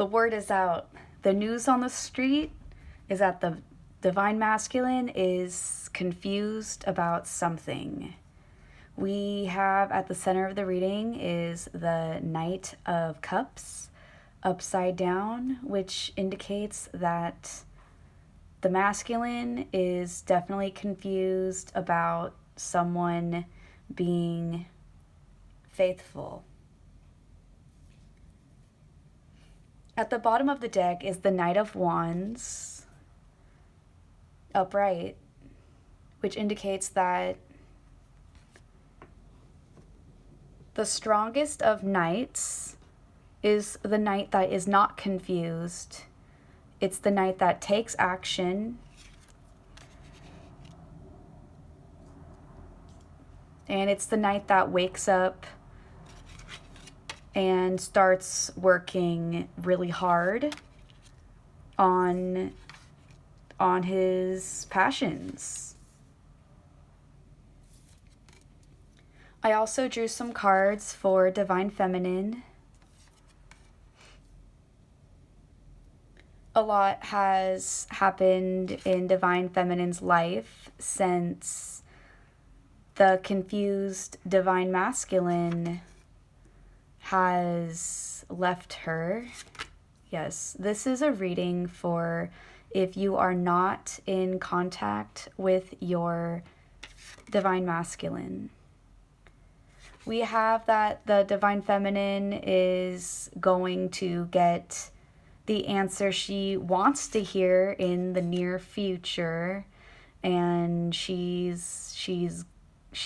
The word is out. The news on the street is that the divine masculine is confused about something. We have at the center of the reading is the Knight of Cups upside down, which indicates that the masculine is definitely confused about someone being faithful. At the bottom of the deck is the Knight of Wands upright, which indicates that the strongest of knights is the knight that is not confused. It's the knight that takes action and it's the knight that wakes up and starts working really hard on his passions. I also drew some cards for Divine Feminine. A lot has happened in Divine Feminine's life since the confused Divine Masculine has left her. Yes, this is a reading for if you are not in contact with your Divine Masculine. We have that the Divine Feminine is going to get the answer she wants to hear in the near future, and she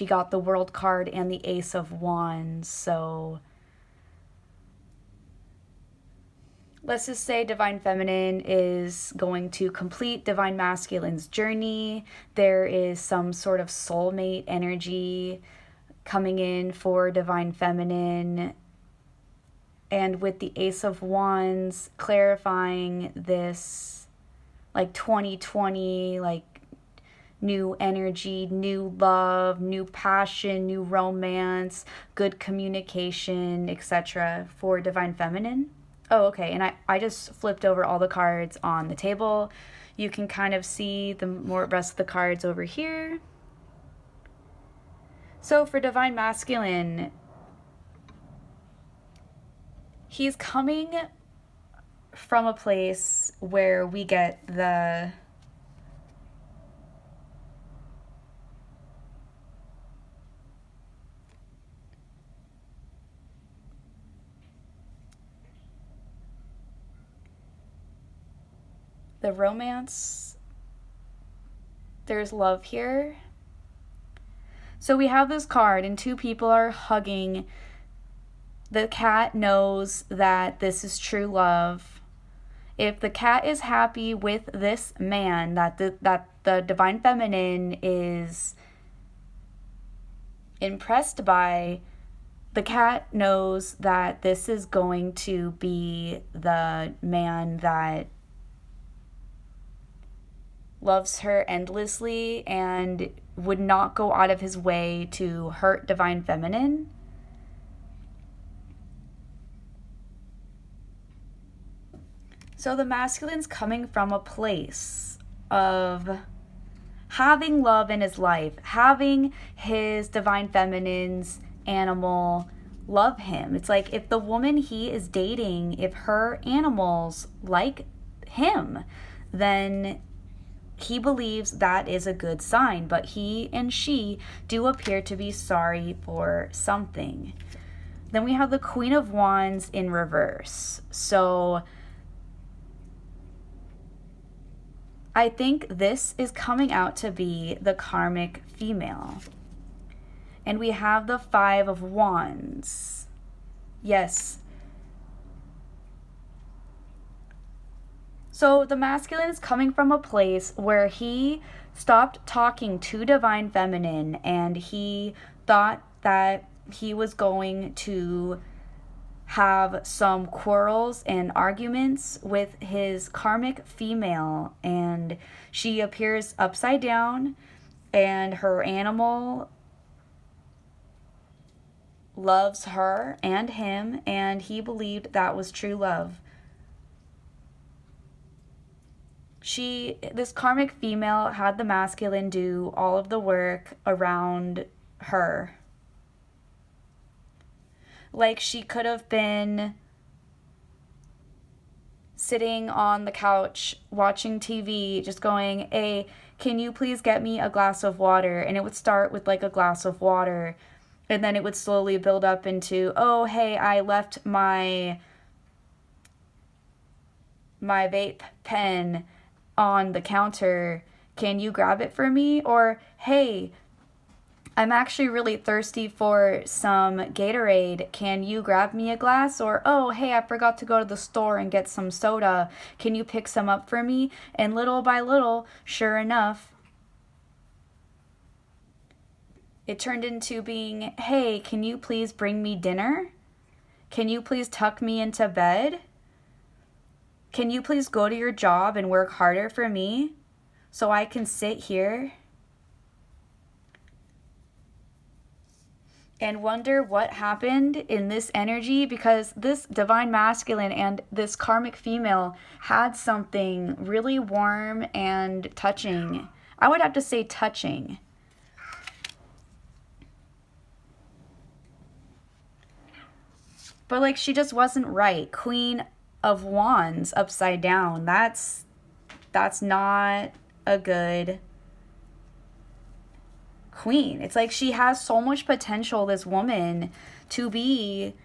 got the World card and the Ace of Wands. So let's just say Divine Feminine is going to complete Divine Masculine's journey. There is some sort of soulmate energy coming in for Divine Feminine. And with the Ace of Wands clarifying this, like 2020, like new energy, new love, new passion, new romance, good communication, etc. for Divine Feminine. Oh, okay, and I just flipped over all the cards on the table. You can kind of see the rest of the cards over here. So for Divine Masculine, he's coming from a place where we get the romance. There's love here. So we have this card and two people are hugging. The cat knows that this is true love. If the cat is happy with this man that the Divine Feminine is impressed by, the cat knows that this is going to be the man that loves her endlessly and would not go out of his way to hurt Divine Feminine. So the masculine's coming from a place of having love in his life, having his Divine Feminine's animal love him. It's like if the woman he is dating, if her animals like him, then he believes that is a good sign, but he and she do appear to be sorry for something. Then we have the Queen of Wands in reverse. So I think this is coming out to be the karmic female. And we have the Five of Wands. Yes. So the masculine is coming from a place where he stopped talking to Divine Feminine and he thought that he was going to have some quarrels and arguments with his karmic female, and she appears upside down and her animal loves her and him, and he believed that was true love. this karmic female had the masculine do all of the work around her. Like, she could have been sitting on the couch watching TV, just going, hey, can you please get me a glass of water? And it would start with like a glass of water, and then it would slowly build up into, oh, hey, I left my vape pen on the counter. Can you grab it for me? Or, hey, I'm actually really thirsty for some Gatorade. Can you grab me a glass? Or, oh, hey, I forgot to go to the store and get some soda. Can you pick some up for me? And little by little, sure enough, it turned into being, hey, can you please bring me dinner? Can you please tuck me into bed? Can you please go to your job and work harder for me so I can sit here and wonder what happened in this energy? Because this divine masculine and this karmic female had something really warm and touching. I would have to say touching. But like, she just wasn't right. Queen of Wands upside down. That's not a good queen. It's like, she has so much potential, this woman, to be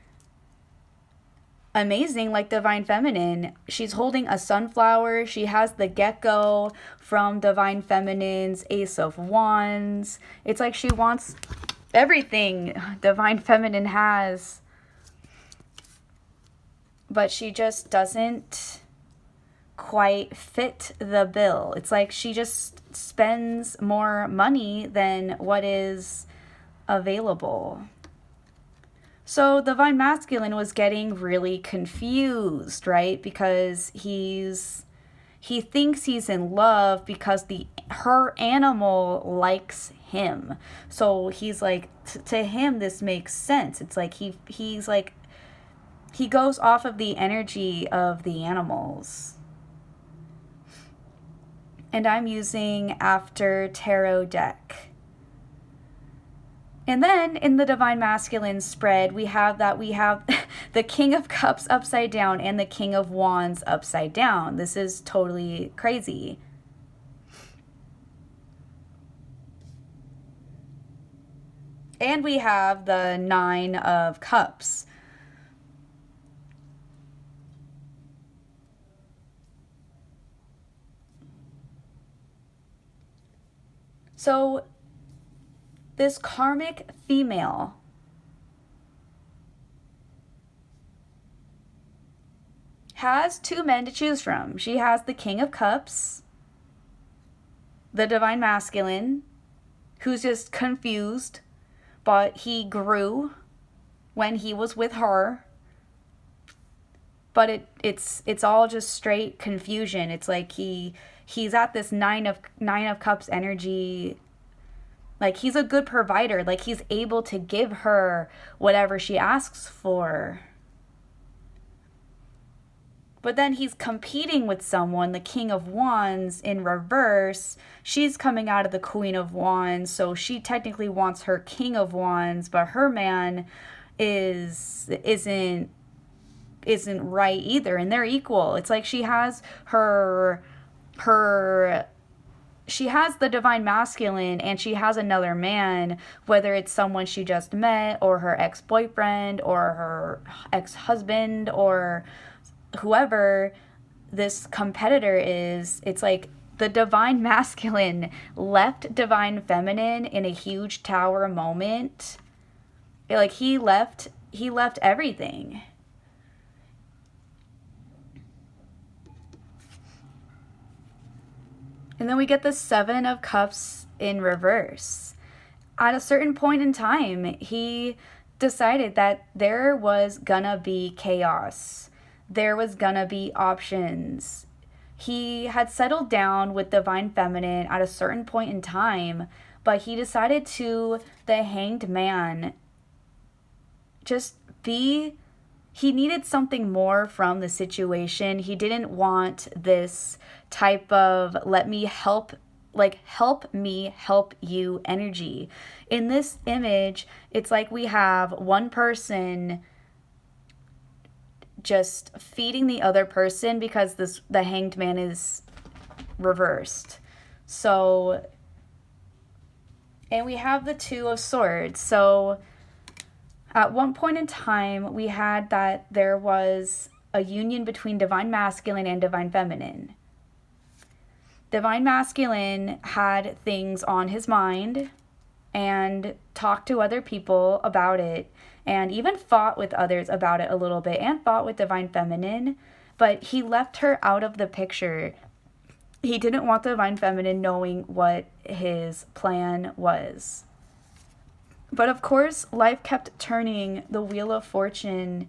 amazing, like divine feminine. She's holding a sunflower. She has the gecko from divine feminine's Ace of Wands. It's like she wants everything divine feminine has, but she just doesn't quite fit the bill. It's like she just spends more money than what is available. So divine masculine was getting really confused, right? Because he thinks he's in love because her animal likes him. So he's like, to him this makes sense. It's like he's like, he goes off of the energy of the animals. And I'm using After Tarot deck. And then in the divine masculine spread, we have the King of Cups upside down and the King of Wands upside down. This is totally crazy. And we have the Nine of Cups. So this karmic female has two men to choose from. She has the King of Cups, the divine masculine, who's just confused, but he grew when he was with her. But it's all just straight confusion. It's like he's at this nine of cups energy. Like, he's a good provider. Like, he's able to give her whatever she asks for. But then he's competing with someone, the King of Wands, in reverse. She's coming out of the Queen of Wands, so she technically wants her King of Wands, but her man isn't right either, and they're equal. It's like she has she has the divine masculine and she has another man, whether it's someone she just met or her ex-boyfriend or her ex-husband or whoever this competitor is. It's like the divine masculine left divine feminine in a huge tower moment. Like, he left everything. And then we get the Seven of Cups in reverse. At a certain point in time, he decided that there was gonna be chaos. There was gonna be options. He had settled down with divine feminine at a certain point in time, but he decided to, the Hanged Man, just be he needed something more from the situation. He didn't want this type of let me help, like help me help you energy. In this image, it's like we have one person just feeding the other person because the Hanged Man is reversed. So, and we have the Two of Swords. So at one point in time, we had that there was a union between Divine Masculine and Divine Feminine. Divine Masculine had things on his mind and talked to other people about it, and even fought with others about it a little bit, and fought with Divine Feminine, but he left her out of the picture. He didn't want Divine Feminine knowing what his plan was. But of course, life kept turning the wheel of fortune.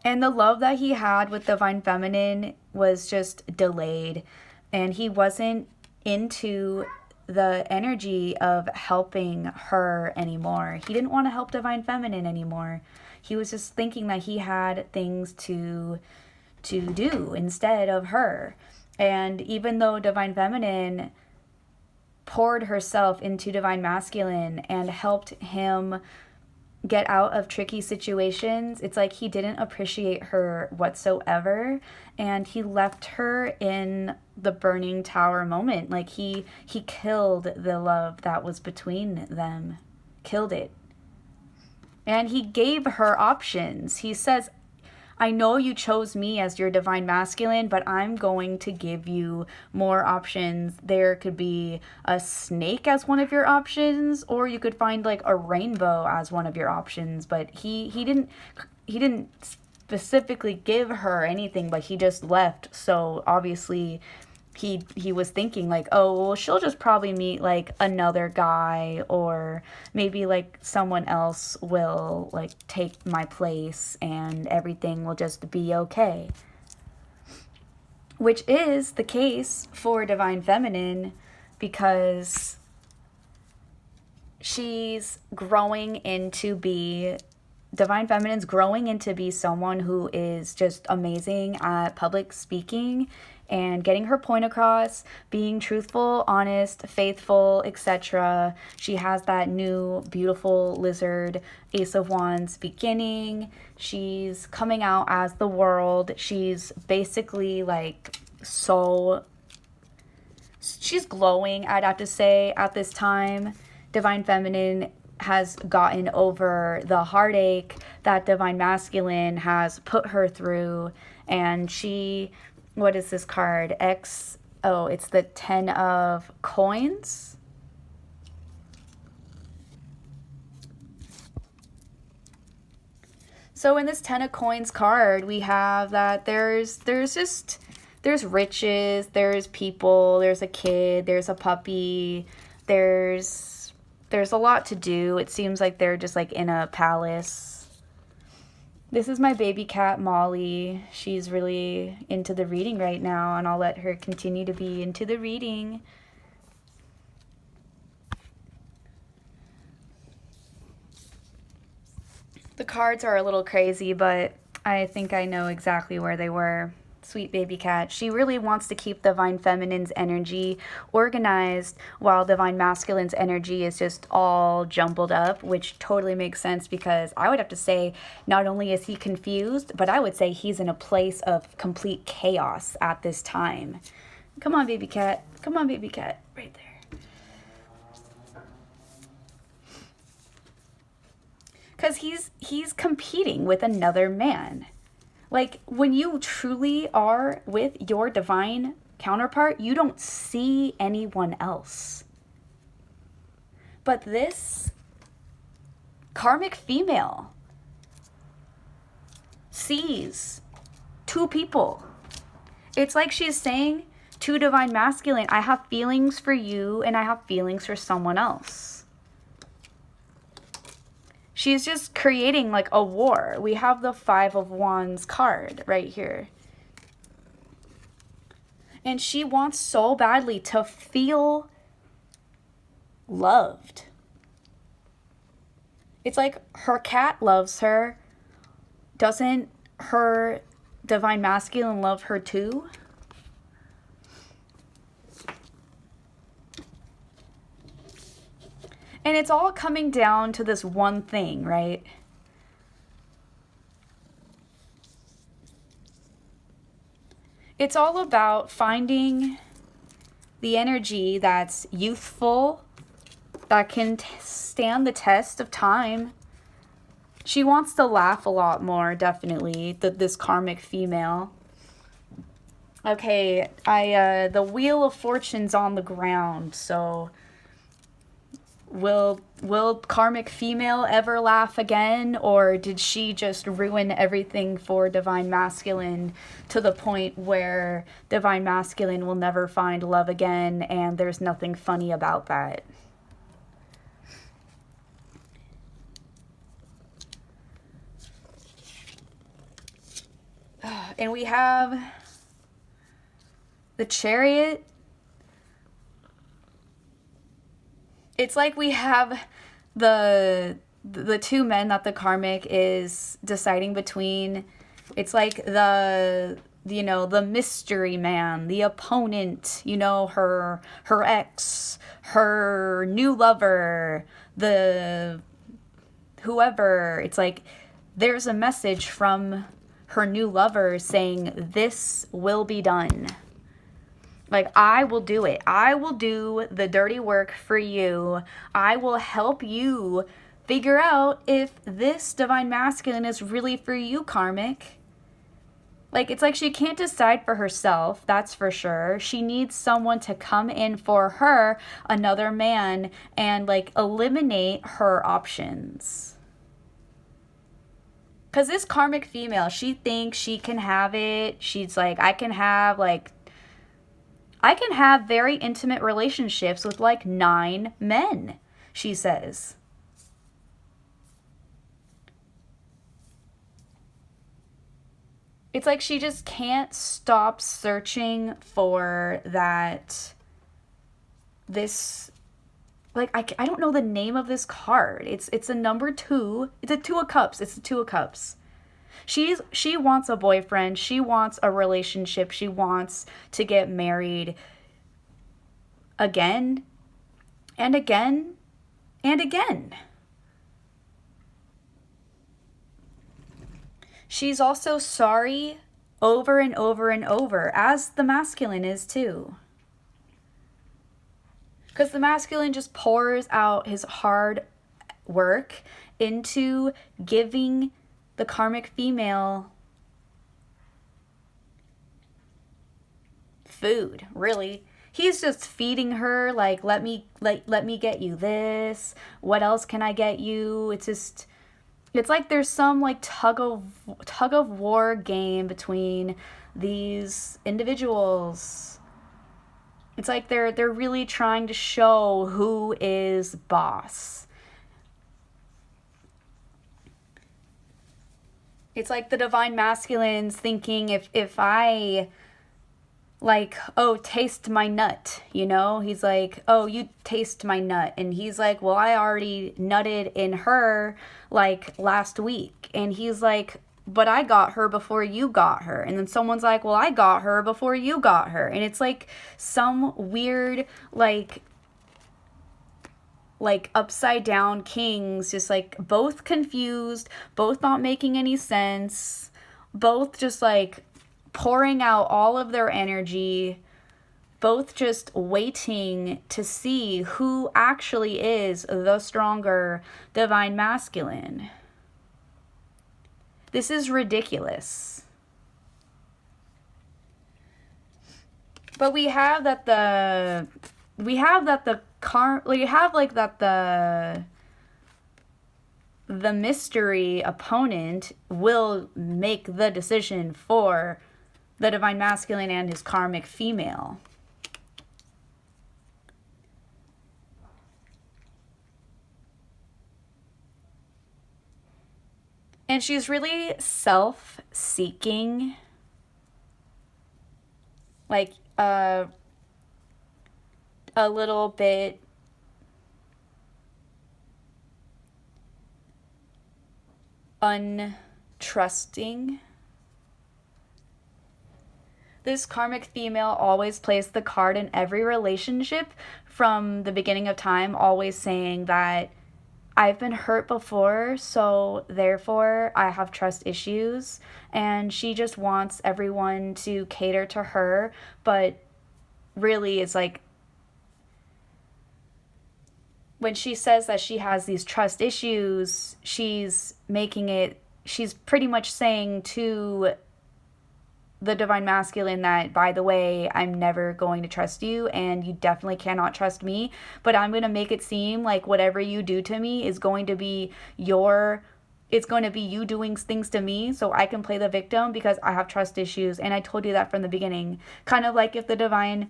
And the love that he had with Divine Feminine was just delayed. And he wasn't into the energy of helping her anymore. He didn't want to help Divine Feminine anymore. He was just thinking that he had things to do instead of her. And even though Divine Feminine poured herself into Divine Masculine and helped him get out of tricky situations, it's like he didn't appreciate her whatsoever, and he left her in the burning tower moment. Like he killed the love that was between them, killed it. And he gave her options. He says, I know you chose me as your Divine Masculine, but I'm going to give you more options. There could be a snake as one of your options, or you could find like a rainbow as one of your options. But he didn't specifically give her anything, but he just left. So obviously he was thinking like, oh, well, she'll just probably meet like another guy, or maybe like someone else will like take my place and everything will just be okay. Which is the case for Divine Feminine, because she's growing into be Divine Feminine's growing into be someone who is just amazing at public speaking and getting her point across, being truthful, honest, faithful, etc. She has that new beautiful lizard Ace of Wands beginning. She's coming out as the world. She's basically like she's glowing, I'd have to say, at this time. Divine Feminine has gotten over the heartache that Divine Masculine has put her through, and what is this card? It's the 10 of Coins. So in this 10 of Coins card, we have that there's riches, there's people, there's a kid, there's a puppy, there's a lot to do. It seems like they're just like in a palace. This is my baby cat, Molly. She's really into the reading right now, and I'll let her continue to be into the reading. The cards are a little crazy, but I think I know exactly where they were. Sweet baby cat. She really wants to keep Divine Feminine's energy organized, while Divine Masculine's energy is just all jumbled up, which totally makes sense, because I would have to say not only is he confused, but I would say he's in a place of complete chaos at this time. Come on, baby cat. Come on, baby cat. Right there. Because he's competing with another man. Like, when you truly are with your divine counterpart, you don't see anyone else. But this karmic female sees two people. It's like she's saying to Divine Masculine, I have feelings for you and I have feelings for someone else. She's just creating like a war. We have the 5 of Wands card right here. And she wants so badly to feel loved. It's like her cat loves her. Doesn't her divine masculine love her too? And it's all coming down to this one thing, right? It's all about finding the energy that's youthful, that can stand the test of time. She wants to laugh a lot more, definitely, this karmic female. Okay, the Wheel of Fortune's on the ground, so will karmic female ever laugh again, or did she just ruin everything for divine masculine to the point where divine masculine will never find love again and there's nothing funny about that? And we have the Chariot. It's like we have the two men that the karmic is deciding between. It's like the mystery man, the opponent, her ex, her new lover, the whoever. It's like there's a message from her new lover saying, this will be done. Like, I will do it. I will do the dirty work for you. I will help you figure out if this divine masculine is really for you, karmic. Like, it's like she can't decide for herself, that's for sure. She needs someone to come in for her, another man, and, like, eliminate her options. Because this karmic female, she thinks she can have it. She's like, I can have very intimate relationships with like 9 men, she says. It's like she just can't stop searching for this, like, I don't know the name of this card. It's a number 2. It's a 2 of cups. It's a 2 of cups. She wants a boyfriend. She wants a relationship. She wants to get married again and again and again. She's also sorry over and over and over, as the masculine is too. Because the masculine just pours out his hard work into giving the karmic female food, really. He's just feeding her, like, let me get you this. What else can I get you? It's like there's some like tug of war game between these individuals. It's like they're really trying to show who is boss. It's like the divine masculine's thinking, if I, like, oh, taste my nut, He's like, oh, you taste my nut. And he's like, well, I already nutted in her, like, last week. And he's like, but I got her before you got her. And then someone's like, well, I got her before you got her. And it's like some weird, like upside down kings, just like both confused, both not making any sense, both just like pouring out all of their energy, both just waiting to see who actually is the stronger divine masculine. This is ridiculous. But we have the mystery opponent will make the decision for the divine masculine and his karmic female. And she's really self-seeking. Like, a little bit untrusting. This karmic female always plays the card in every relationship from the beginning of time, always saying that I've been hurt before, so therefore I have trust issues. And she just wants everyone to cater to her, but really it's like, when she says that she has these trust issues, she's pretty much saying to the divine masculine that, by the way, I'm never going to trust you and you definitely cannot trust me, but I'm going to make it seem like whatever you do to me is going to be it's going to be you doing things to me so I can play the victim because I have trust issues. And I told you that from the beginning. Kind of like if the divine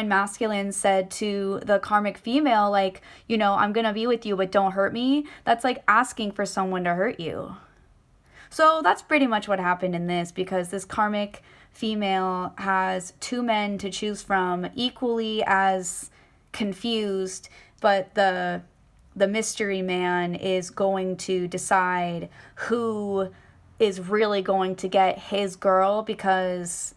masculine said to the karmic female, like, you know, I'm going to be with you, but don't hurt me. That's like asking for someone to hurt you. So that's pretty much what happened in this, because this karmic female has two men to choose from, equally as confused, but the mystery man is going to decide who is really going to get his girl, because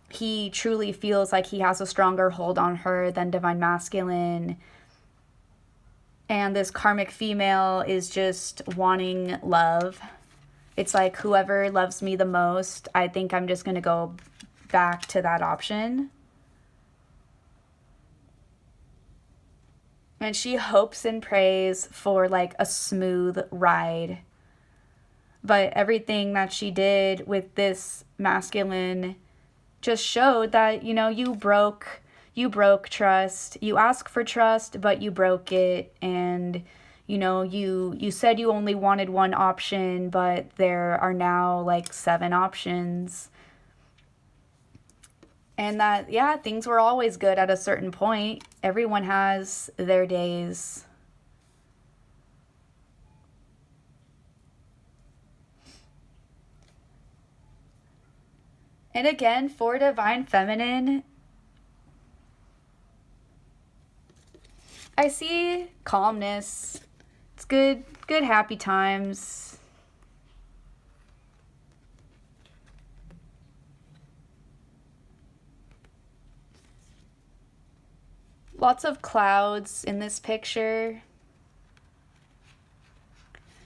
he truly feels like he has a stronger hold on her than divine masculine. And this karmic female is just wanting love. It's like, whoever loves me the most, I think I'm just going to go back to that option. And she hopes and prays for like a smooth ride. But everything that she did with this masculine just showed that, you know, you broke trust. You asked for trust, but you broke it. And you know, you said you only wanted one option, but there are now like 7 options. And that, yeah, things were always good at a certain point. Everyone has their days. And again, for divine feminine, I see calmness. It's good happy times. Lots of clouds in this picture.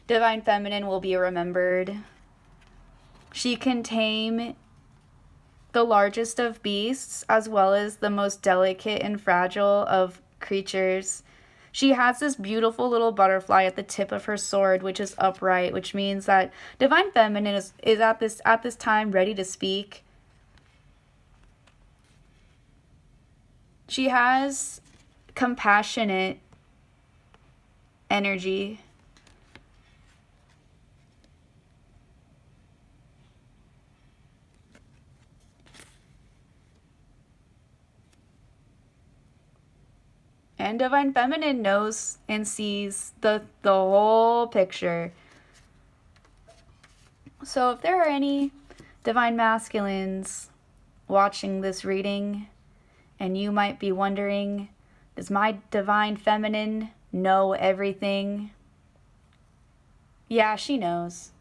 Divine feminine will be remembered. She can tame the largest of beasts as well as the most delicate and fragile of creatures. She has this beautiful little butterfly at the tip of her sword, which is upright, which means that divine feminine is at this time ready to speak. She has compassionate energy. And divine feminine knows and sees the whole picture. So if there are any divine masculines watching this reading, and you might be wondering, does my divine feminine know everything? Yeah, she knows.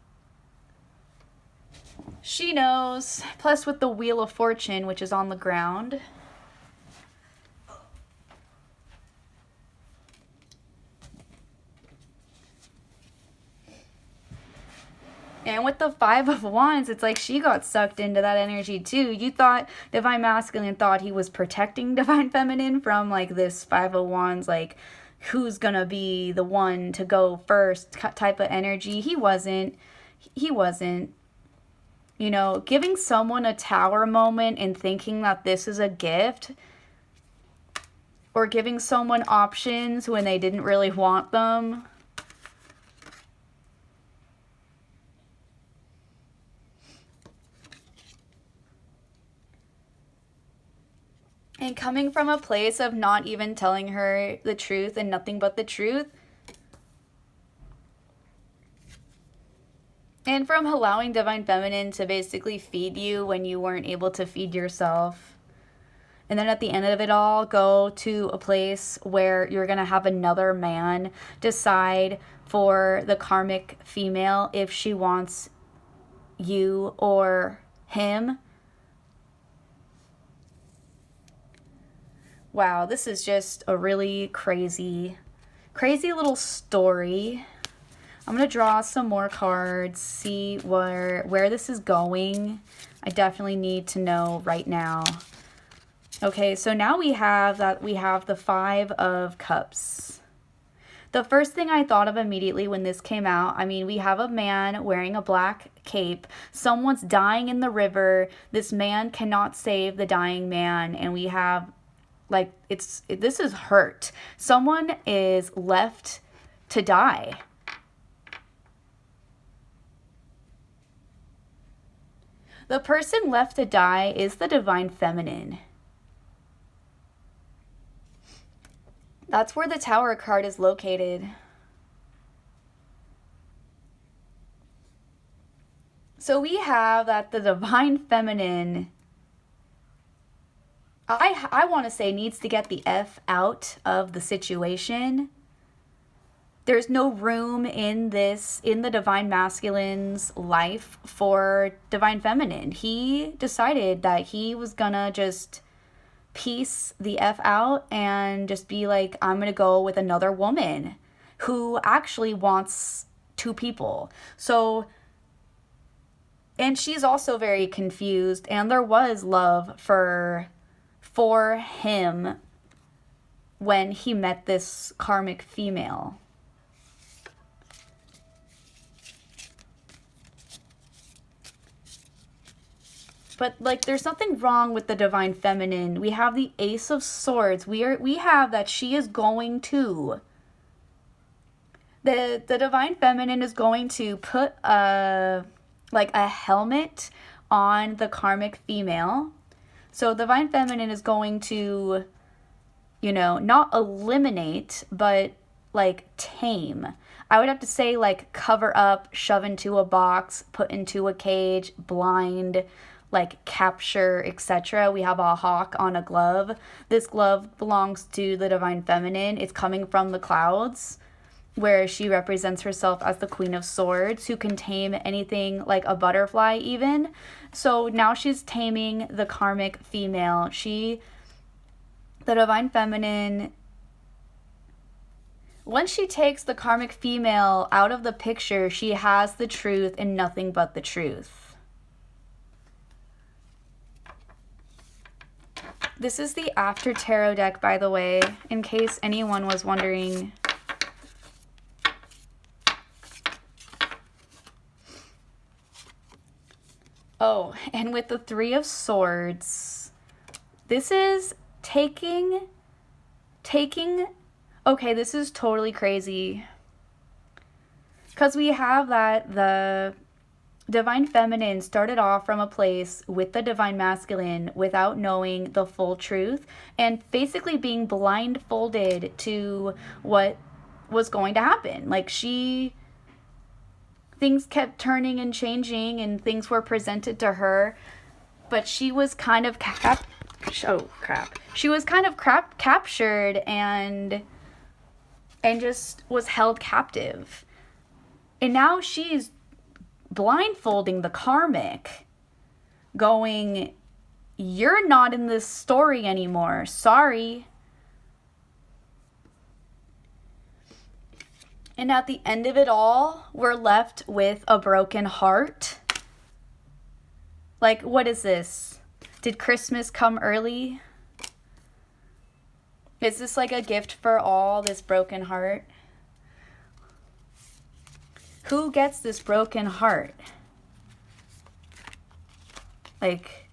She knows. Plus with the Wheel of Fortune, which is on the ground. And with the 5 of Wands, it's like she got sucked into that energy too. You thought divine masculine thought he was protecting divine feminine from like this 5 of Wands, like who's gonna be the one to go first type of energy. He wasn't. You know, giving someone a tower moment and thinking that this is a gift, or giving someone options when they didn't really want them. And coming from a place of not even telling her the truth and nothing but the truth. And from allowing divine feminine to basically feed you when you weren't able to feed yourself. And then at the end of it all, go to a place where you're going to have another man decide for the karmic female if she wants you or him. Wow, this is just a really crazy little story. I'm going to draw some more cards, see where this is going. I definitely need to know right now. Okay, so now we have the Five of Cups. The first thing I thought of immediately when this came out, I mean, we have a man wearing a black cape. Someone's dying in the river. This man cannot save the dying man. And we have, like, this is hurt. Someone is left to die. The person left to die is the Divine Feminine. That's where the Tower card is located. So we have that the Divine Feminine, I want to say, needs to get the F out of the situation. There's no room in the Divine Masculine's life for Divine Feminine. He decided that he was gonna just piece the F out and just be like, I'm gonna go with another woman who actually wants two people. So, and she's also very confused, and there was love for him when he met this karmic female. But, like, there's nothing wrong with the Divine Feminine. We have the Ace of Swords. We have that she is going to... The Divine Feminine is going to put a helmet on the karmic female. So the Divine Feminine is going to, you know, not eliminate, but, like, tame. I would have to say, like, cover up, shove into a box, put into a cage, blind, like, capture, etc. We have a hawk on a glove. This glove belongs to the Divine Feminine. It's coming from the clouds, where she represents herself as the Queen of Swords, who can tame anything like a butterfly even. So now she's taming the karmic female. The Divine Feminine, once she takes the karmic female out of the picture, she has the truth and nothing but the truth. This is the After Tarot deck, by the way, in case anyone was wondering. Oh, and with the Three of Swords, this is taking, okay, this is totally crazy. Because we have that the Divine Feminine started off from a place with the Divine Masculine without knowing the full truth and basically being blindfolded to what was going to happen. Like, things kept turning and changing and things were presented to her, but she was kind of She was kind of captured and just was held captive. And now she's blindfolding the karmic, going, you're not in this story anymore. Sorry. And at the end of it all, we're left with a broken heart. Like, what is this? Did Christmas come early? Is this like a gift for all, this broken heart? Who gets this broken heart? Like,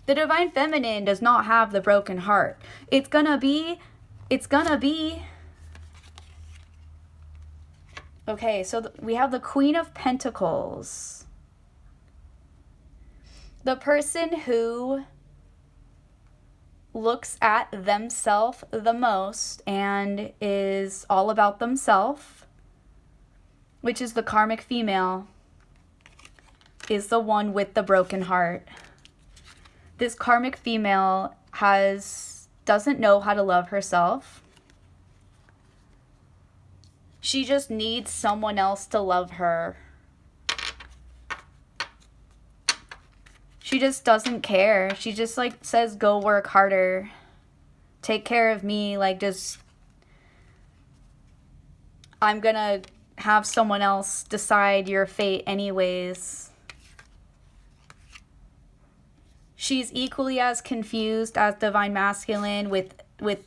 the Divine Feminine does not have the broken heart. It's gonna be. Okay, so we have the Queen of Pentacles. The person who looks at themselves the most and is all about themselves, which is the karmic female, is the one with the broken heart. This karmic female doesn't know how to love herself. She just needs someone else to love her. She just doesn't care. She just like says, go work harder. Take care of me. Like, just, I'm gonna have someone else decide your fate anyways. She's equally as confused as Divine Masculine with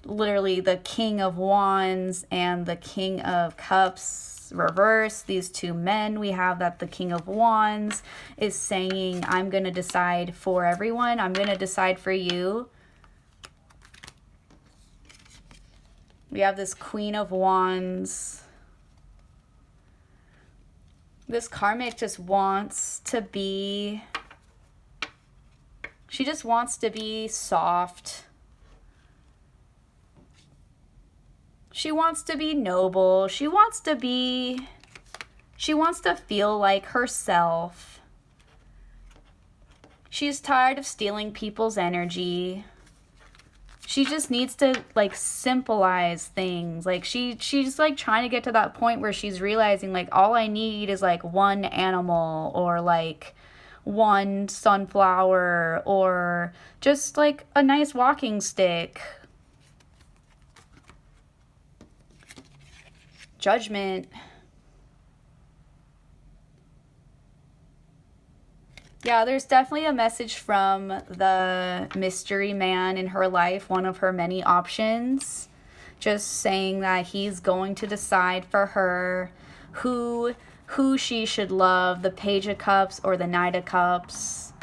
literally the King of Wands and the King of Cups reversed. These two men, we have that the King of Wands is saying, I'm going to decide for everyone. I'm going to decide for you. We have this Queen of Wands. This karmic just wants to be... She just wants to be soft. She wants to be noble. She wants to feel like herself. She's tired of stealing people's energy. She just needs to like symbolize things. Like she's like trying to get to that point where she's realizing like all I need is like one animal or like one sunflower or just like a nice walking stick. Judgment. Yeah, there's definitely a message from the mystery man in her life, one of her many options, just saying that he's going to decide for her who she should love, the Page of Cups or the Knight of Cups.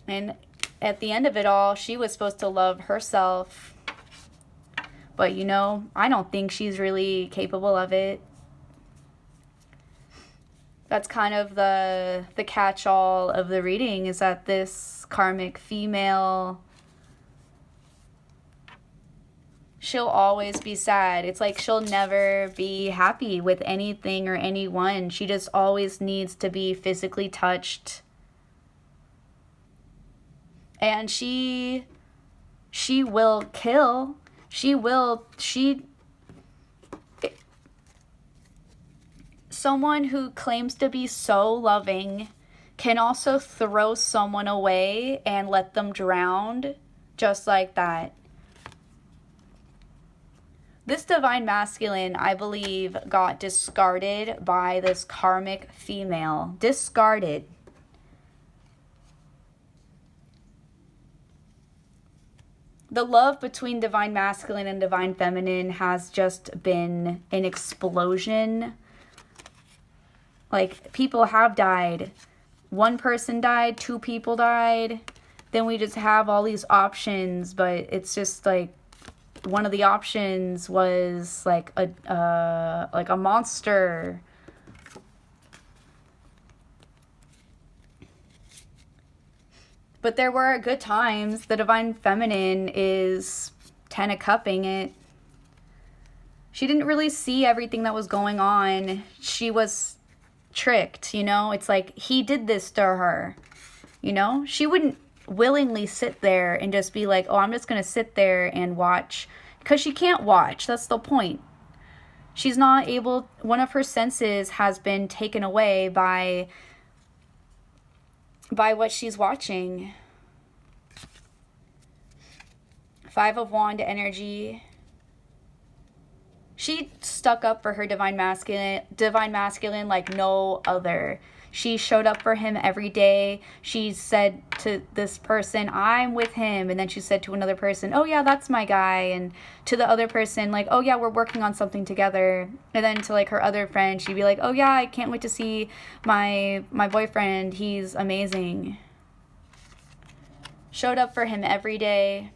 And at the end of it all, she was supposed to love herself. But, you know, I don't think she's really capable of it. That's kind of the catch-all of the reading, is that this karmic female, she'll always be sad. It's like she'll never be happy with anything or anyone. She just always needs to be physically touched. And she will kill. Someone who claims to be so loving can also throw someone away and let them drown just like that. This Divine Masculine, I believe, got discarded by this karmic female. Discarded. The love between Divine Masculine and Divine Feminine has just been an explosion. Like, people have died. One person died, 2 people died. Then we just have all these options, but it's just like one of the options was like a monster. But there were good times. The Divine Feminine is 10 of cupping it. She didn't really see everything that was going on. She was tricked, you know? It's like he did this to her, you know? She wouldn't willingly sit there and just be like, oh, I'm just going to sit there and watch. Because she can't watch. That's the point. She's not able, one of her senses has been taken away by what she's watching. 5 of Wand energy. She stuck up for her divine masculine like no other. She showed up for him every day. She said to this person, I'm with him. And then she said to another person, oh yeah, that's my guy. And to the other person, like, oh yeah, we're working on something together. And then to like her other friend, she'd be like, oh yeah, I can't wait to see my boyfriend. He's amazing. Showed up for him every day.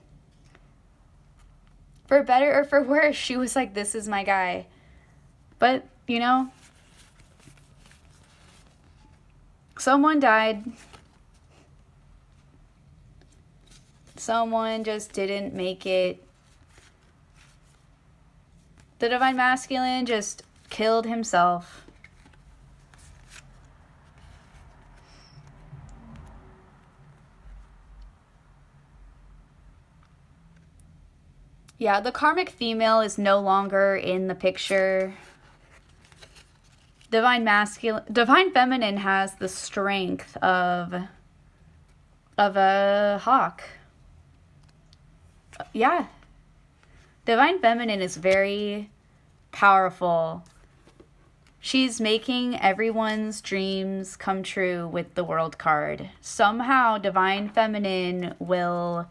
For better or for worse, she was like, this is my guy. But, you know, someone died. Someone just didn't make it. The Divine Masculine just killed himself. Yeah, the karmic female is no longer in the picture. Divine feminine has the strength of a hawk. Yeah. Divine feminine is very powerful. She's making everyone's dreams come true with the World card. Somehow divine feminine will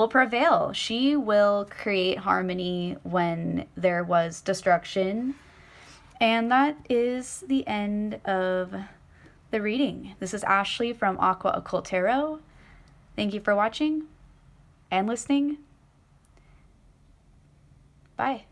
prevail. She will create harmony when there was destruction. And that is the end of the reading. This is Ashley from Aqua Occult Tarot. Thank you for watching and listening. Bye.